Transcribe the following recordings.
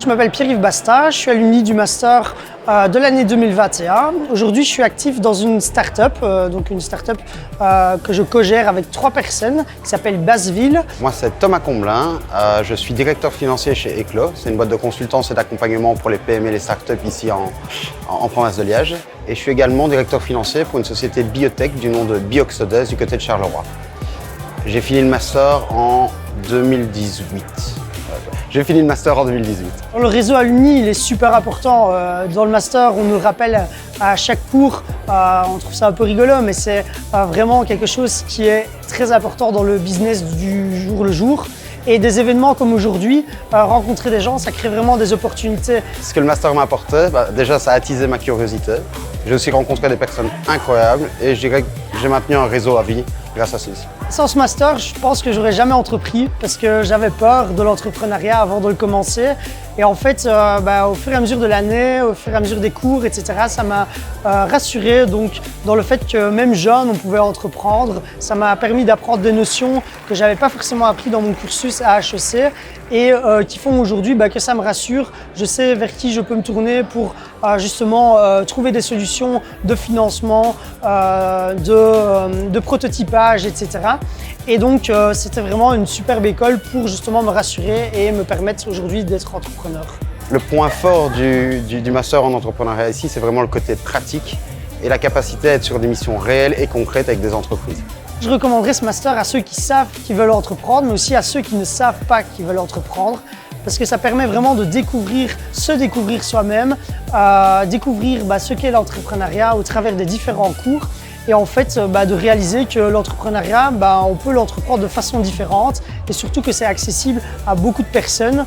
Je m'appelle Pierre-Yves Basta, je suis alumni du master de l'année 2021. Aujourd'hui, je suis actif dans une start-up, que je co-gère avec 3 personnes, qui s'appelle Basseville. Moi, c'est Thomas Comblin, je suis directeur financier chez Eclos. C'est une boîte de consultance et d'accompagnement pour les PME et les start-up ici en province de Liège. Et je suis également directeur financier pour une société de biotech du nom de Bioxodes du côté de Charleroi. J'ai fini le master en 2018. J'ai fini le master en 2018. Le réseau alumni, il est super important. Dans le master, on nous le rappelle à chaque cours. On trouve ça un peu rigolo, mais c'est vraiment quelque chose qui est très important dans le business du jour le jour. Et des événements comme aujourd'hui, rencontrer des gens, ça crée vraiment des opportunités. Ce que le master m'a apporté, déjà ça a attisé ma curiosité. J'ai aussi rencontré des personnes incroyables et je dirais que j'ai maintenu un réseau à vie grâce à ceci. Sans ce master, je pense que j'aurais jamais entrepris parce que j'avais peur de l'entrepreneuriat avant de le commencer. Et en fait, au fur et à mesure de l'année, au fur et à mesure des cours, etc., ça m'a rassuré donc, dans le fait que même jeune, on pouvait entreprendre. Ça m'a permis d'apprendre des notions que je n'avais pas forcément appris dans mon cursus à HEC et qui font aujourd'hui que ça me rassure. Je sais vers qui je peux me tourner pour justement trouver des solutions de financement, de prototypage, etc. Et donc, c'était vraiment une superbe école pour justement me rassurer et me permettre aujourd'hui d'être entrepreneur. Le point fort du master en entrepreneuriat ici, c'est vraiment le côté pratique et la capacité à être sur des missions réelles et concrètes avec des entreprises. Je recommanderais ce master à ceux qui savent qu'ils veulent entreprendre, mais aussi à ceux qui ne savent pas qu'ils veulent entreprendre. Parce que ça permet vraiment de se découvrir soi-même, découvrir ce qu'est l'entrepreneuriat au travers des différents cours. Et en fait, de réaliser que l'entrepreneuriat, on peut l'entreprendre de façon différente et surtout que c'est accessible à beaucoup de personnes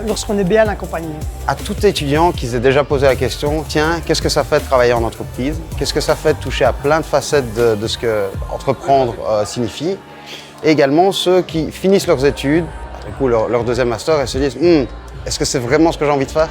lorsqu'on est bien accompagné. À tout étudiant qui s'est déjà posé la question, tiens, qu'est-ce que ça fait de travailler en entreprise? Qu'est-ce que ça fait de toucher à plein de facettes de ce que entreprendre signifie? Et également ceux qui finissent leurs études, du coup leur deuxième master et se disent, est-ce que c'est vraiment ce que j'ai envie de faire?